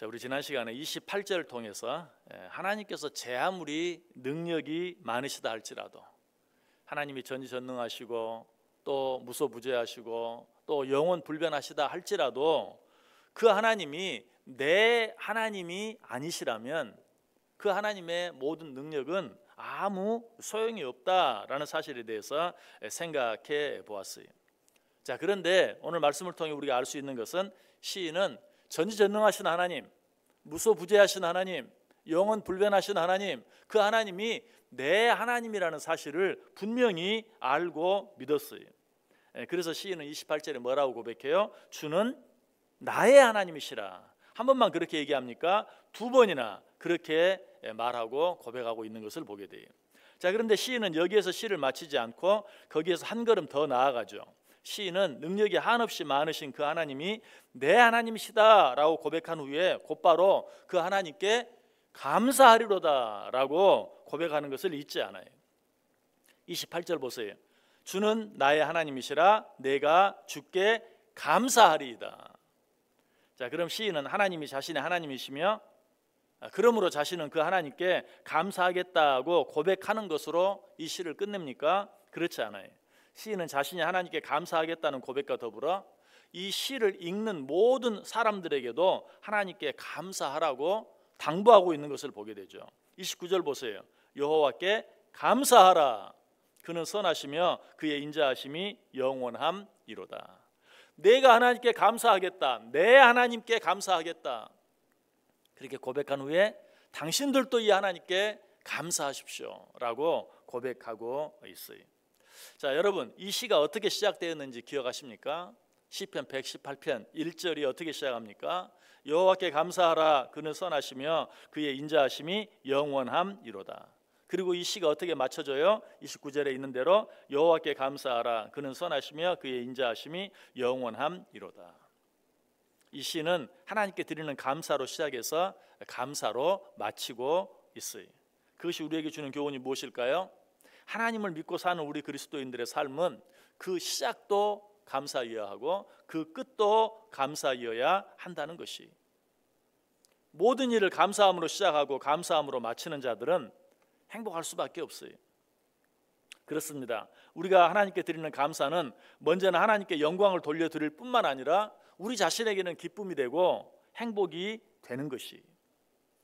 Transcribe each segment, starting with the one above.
자, 우리 지난 시간에 28절을 통해서 하나님께서 제 아무리 능력이 많으시다 할지라도 하나님이 전지전능하시고 또 무소부재하시고 또 영원불변하시다 할지라도 그 하나님이 내 하나님이 아니시라면 그 하나님의 모든 능력은 아무 소용이 없다라는 사실에 대해서 생각해 보았어요. 자, 그런데 오늘 말씀을 통해 우리가 알 수 있는 것은 시인은 전지전능하신 하나님, 무소부재하신 하나님, 영원불변하신 하나님, 그 하나님이 내 하나님이라는 사실을 분명히 알고 믿었어요. 그래서 시인은 28절에 뭐라고 고백해요? 주는 나의 하나님이시라. 한 번만 그렇게 얘기합니까? 두 번이나 그렇게 말하고 고백하고 있는 것을 보게 돼요. 자, 그런데 시인은 여기에서 시를 마치지 않고 거기에서 한 걸음 더 나아가죠. 시인은 능력이 한없이 많으신 그 하나님이 내 하나님이시다 라고 고백한 후에 곧바로 그 하나님께 감사하리로다 라고 고백하는 것을 잊지 않아요. 28절 보세요. 주는 나의 하나님이시라 내가 주께 감사하리이다. 자, 그럼 시인은 하나님이 자신의 하나님이시며 그러므로 자신은 그 하나님께 감사하겠다고 고백하는 것으로 이 시를 끝냅니까? 그렇지 않아요. 시인은 자신이 하나님께 감사하겠다는 고백과 더불어 이 시를 읽는 모든 사람들에게도 하나님께 감사하라고 당부하고 있는 것을 보게 되죠. 29절 보세요. 여호와께 감사하라. 그는 선하시며 그의 인자하심이 영원함이로다. 내가 하나님께 감사하겠다. 내 하나님께 감사하겠다. 그렇게 고백한 후에 당신들도 이 하나님께 감사하십시오 라고 고백하고 있어요. 자, 여러분, 이 시가 어떻게 시작되었는지 기억하십니까? 시편 118편 1절이 어떻게 시작합니까? 여호와께 감사하라. 그는 선하시며 그의 인자하심이 영원함이로다. 그리고 이 시가 어떻게 맞춰져요? 29절에 있는 대로 여호와께 감사하라. 그는 선하시며 그의 인자하심이 영원함이로다. 이 시는 하나님께 드리는 감사로 시작해서 감사로 마치고 있어요. 그것이 우리에게 주는 교훈이 무엇일까요? 하나님을 믿고 사는 우리 그리스도인들의 삶은 그 시작도 감사이어야 하고 그 끝도 감사이어야 한다는 것이, 모든 일을 감사함으로 시작하고 감사함으로 마치는 자들은 행복할 수밖에 없어요. 그렇습니다. 우리가 하나님께 드리는 감사는 먼저는 하나님께 영광을 돌려드릴 뿐만 아니라 우리 자신에게는 기쁨이 되고 행복이 되는 것이.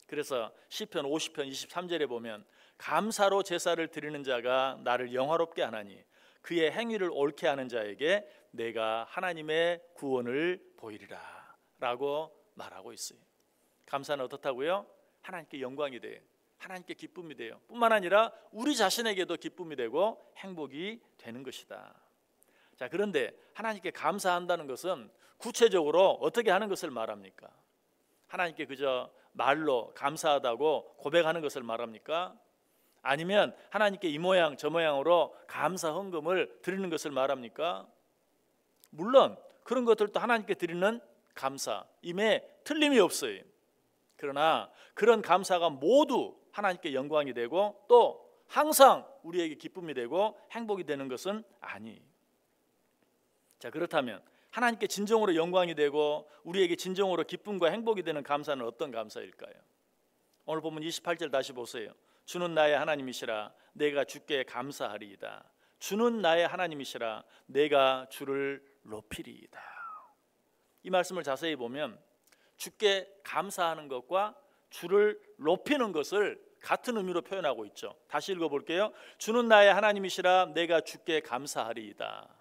그래서 시편 50편 23절에 보면 감사로 제사를 드리는 자가 나를 영화롭게 하나니 그의 행위를 옳게 하는 자에게 내가 하나님의 구원을 보이리라 라고 말하고 있어요. 감사는 어떻다고요? 하나님께 영광이 돼요. 하나님께 기쁨이 돼요. 뿐만 아니라 우리 자신에게도 기쁨이 되고 행복이 되는 것이다. 자, 그런데 하나님께 감사한다는 것은 구체적으로 어떻게 하는 것을 말합니까? 하나님께 그저 말로 감사하다고 고백하는 것을 말합니까? 아니면 하나님께 이 모양 저 모양으로 감사 헌금을 드리는 것을 말합니까? 물론 그런 것들도 하나님께 드리는 감사임에 틀림이 없어요. 그러나 그런 감사가 모두 하나님께 영광이 되고 또 항상 우리에게 기쁨이 되고 행복이 되는 것은 아니에요. 자, 그렇다면 하나님께 진정으로 영광이 되고 우리에게 진정으로 기쁨과 행복이 되는 감사는 어떤 감사일까요? 오늘 보면 28절 다시 보세요. 주는 나의 하나님이시라 내가 주께 감사하리이다. 주는 나의 하나님이시라 내가 주를 높이리이다. 이 말씀을 자세히 보면 주께 감사하는 것과 주를 높이는 것을 같은 의미로 표현하고 있죠. 다시 읽어볼게요. 주는 나의 하나님이시라 내가 주께 감사하리이다.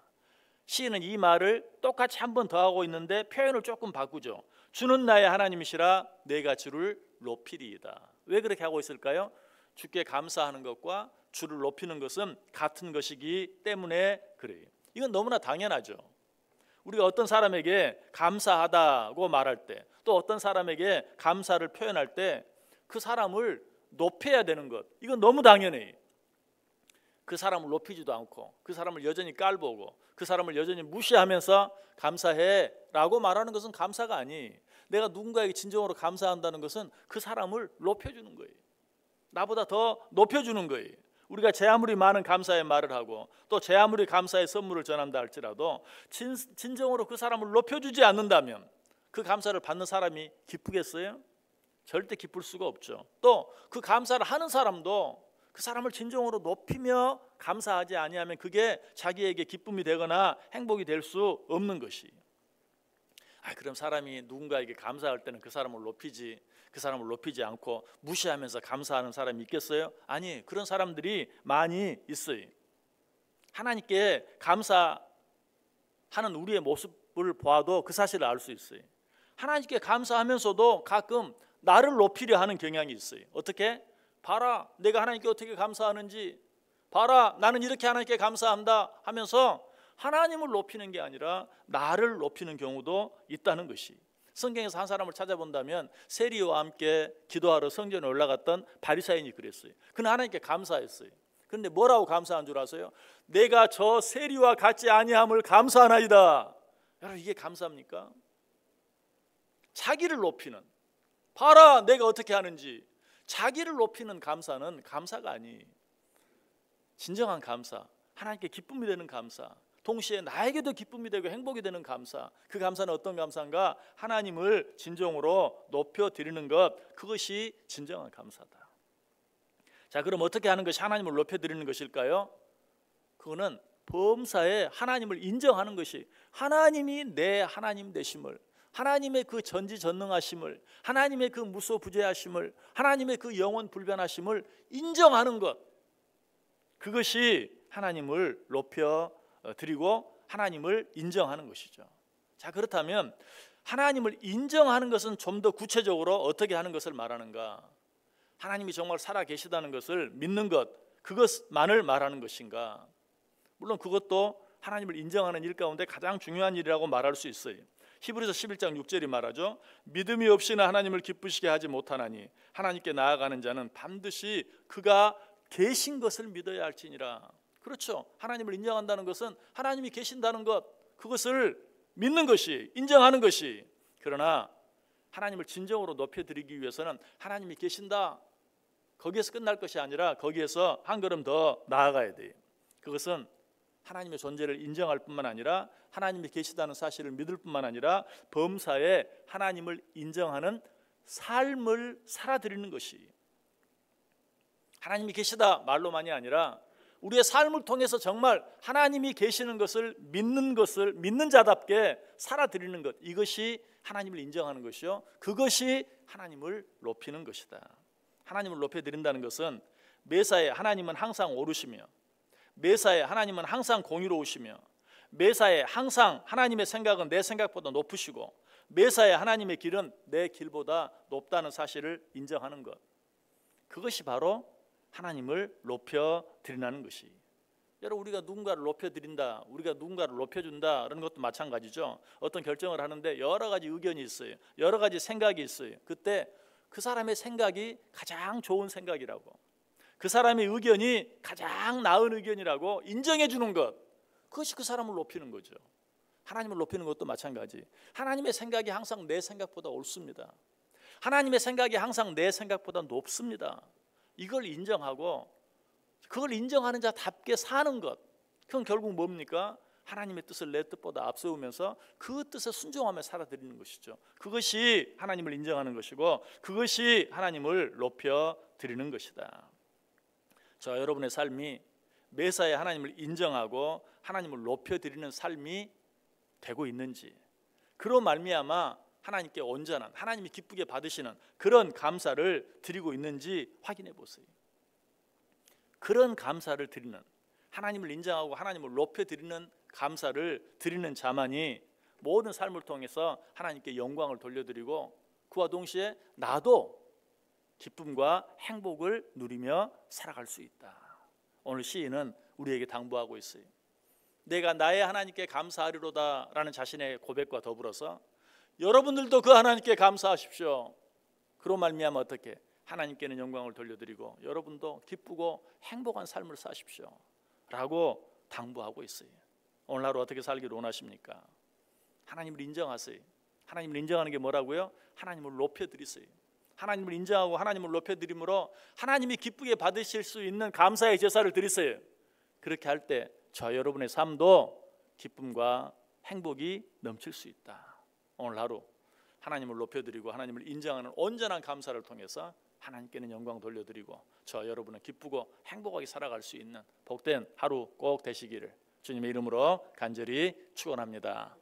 시인은 이 말을 똑같이 한 번 더 하고 있는데 표현을 조금 바꾸죠. 주는 나의 하나님이시라 내가 주를 높이리이다. 왜 그렇게 하고 있을까요? 주께 감사하는 것과 주를 높이는 것은 같은 것이기 때문에 그래요. 이건 너무나 당연하죠. 우리가 어떤 사람에게 감사하다고 말할 때, 또 어떤 사람에게 감사를 표현할 때 그 사람을 높여야 되는 것, 이건 너무 당연해요. 그 사람을 높이지도 않고 그 사람을 여전히 깔보고 그 사람을 여전히 무시하면서 감사해 라고 말하는 것은 감사가 아니에요. 내가 누군가에게 진정으로 감사한다는 것은 그 사람을 높여주는 거예요. 나보다 더 높여주는 거예요. 우리가 제 아무리 많은 감사의 말을 하고 또 제 아무리 감사의 선물을 전한다 할지라도 진정으로 그 사람을 높여주지 않는다면, 그 감사를 받는 사람이 기쁘겠어요? 절대 기쁠 수가 없죠. 또 그 감사를 하는 사람도 그 사람을 진정으로 높이며 감사하지 아니하면 그게 자기에게 기쁨이 되거나 행복이 될 수 없는 것이. 그럼 사람이 누군가에게 감사할 때는 그 사람을 높이지, 그 사람을 높이지 않고 무시하면서 감사하는 사람이 있겠어요? 아니, 그런 사람들이 많이 있어요. 하나님께 감사하는 우리의 모습을 보아도 그 사실을 알 수 있어요. 하나님께 감사하면서도 가끔 나를 높이려 하는 경향이 있어요. 어떻게? 봐라, 내가 하나님께 어떻게 감사하는지, 봐라, 나는 이렇게 하나님께 감사한다 하면서 하나님을 높이는 게 아니라 나를 높이는 경우도 있다는 것이. 성경에서 한 사람을 찾아본다면 세리와 함께 기도하러 성전에 올라갔던 바리사인이 그랬어요. 그는 하나님께 감사했어요. 그런데 뭐라고 감사한 줄 아세요? 내가 저 세리와 같지 아니함을 감사하나이다. 여러분, 이게 감사입니까? 자기를 높이는, 봐라 내가 어떻게 하는지, 자기를 높이는 감사는 감사가 아니. 진정한 감사, 하나님께 기쁨이 되는 감사, 동시에 나에게도 기쁨이 되고 행복이 되는 감사, 그 감사는 어떤 감사인가? 하나님을 진정으로 높여드리는 것, 그것이 진정한 감사다. 자, 그럼 어떻게 하는 것이 하나님을 높여드리는 것일까요? 그거는 범사에 하나님을 인정하는 것이, 하나님이 내 하나님 되심을, 하나님의 그 전지전능하심을, 하나님의 그 무소부재하심을, 하나님의 그 영원 불변하심을 인정하는 것, 그것이 하나님을 높여드리고 하나님을 인정하는 것이죠. 자, 그렇다면 하나님을 인정하는 것은 좀 더 구체적으로 어떻게 하는 것을 말하는가? 하나님이 정말 살아계시다는 것을 믿는 것, 그것만을 말하는 것인가? 물론 그것도 하나님을 인정하는 일 가운데 가장 중요한 일이라고 말할 수 있어요. 히브리서 11장 6절이 말하죠. 믿음이 없이는 하나님을 기쁘시게 하지 못하나니 하나님께 나아가는 자는 반드시 그가 계신 것을 믿어야 할지니라. 그렇죠. 하나님을 인정한다는 것은 하나님이 계신다는 것, 그것을 믿는 것이, 인정하는 것이. 그러나 하나님을 진정으로 높여드리기 위해서는 하나님이 계신다, 거기에서 끝날 것이 아니라 거기에서 한 걸음 더 나아가야 돼요. 그것은 하나님의 존재를 인정할 뿐만 아니라 하나님이 계시다는 사실을 믿을 뿐만 아니라 범사에 하나님을 인정하는 삶을 살아드리는 것이. 하나님이 계시다 말로만이 아니라 우리의 삶을 통해서 정말 하나님이 계시는 것을 믿는 자답게 살아드리는 것, 이것이 하나님을 인정하는 것이요, 그것이 하나님을 높이는 것이다. 하나님을 높여드린다는 것은 매사에 하나님은 항상 오르시며, 매사에 하나님은 항상 공의로우시며, 매사에 항상 하나님의 생각은 내 생각보다 높으시고, 매사에 하나님의 길은 내 길보다 높다는 사실을 인정하는 것, 그것이 바로 하나님을 높여드린다는 것이. 여러분, 우리가 누군가를 높여드린다, 우리가 누군가를 높여준다 그런 것도 마찬가지죠. 어떤 결정을 하는데 여러 가지 의견이 있어요. 여러 가지 생각이 있어요. 그때 그 사람의 생각이 가장 좋은 생각이라고, 그 사람의 의견이 가장 나은 의견이라고 인정해 주는 것, 그것이 그 사람을 높이는 거죠. 하나님을 높이는 것도 마찬가지. 하나님의 생각이 항상 내 생각보다 옳습니다. 하나님의 생각이 항상 내 생각보다 높습니다. 이걸 인정하고 그걸 인정하는 자답게 사는 것, 그건 결국 뭡니까? 하나님의 뜻을 내 뜻보다 앞세우면서 그 뜻에 순종하며 살아드리는 것이죠. 그것이 하나님을 인정하는 것이고 그것이 하나님을 높여드리는 것이다. 저 여러분의 삶이 매사에 하나님을 인정하고 하나님을 높여드리는 삶이 되고 있는지, 그로 말미암아 하나님께 온전한, 하나님이 기쁘게 받으시는 그런 감사를 드리고 있는지 확인해 보세요. 그런 감사를 드리는, 하나님을 인정하고 하나님을 높여드리는 감사를 드리는 자만이 모든 삶을 통해서 하나님께 영광을 돌려드리고 그와 동시에 나도 기쁨과 행복을 누리며 살아갈 수 있다. 오늘 시인은 우리에게 당부하고 있어요. 내가 나의 하나님께 감사하리로다 라는 자신의 고백과 더불어서 여러분들도 그 하나님께 감사하십시오. 그로 말미암아 어떻게? 하나님께는 영광을 돌려드리고 여러분도 기쁘고 행복한 삶을 사십시오 라고 당부하고 있어요. 오늘 하루 어떻게 살기를 원하십니까? 하나님을 인정하세요. 하나님을 인정하는 게 뭐라고요? 하나님을 높여드리세요. 하나님을 인정하고 하나님을 높여드림으로 하나님이 기쁘게 받으실 수 있는 감사의 제사를 드리세요. 그렇게 할 때 저 여러분의 삶도 기쁨과 행복이 넘칠 수 있다. 오늘 하루 하나님을 높여드리고 하나님을 인정하는 온전한 감사를 통해서 하나님께는 영광 돌려드리고 저 여러분은 기쁘고 행복하게 살아갈 수 있는 복된 하루 꼭 되시기를 주님의 이름으로 간절히 축원합니다.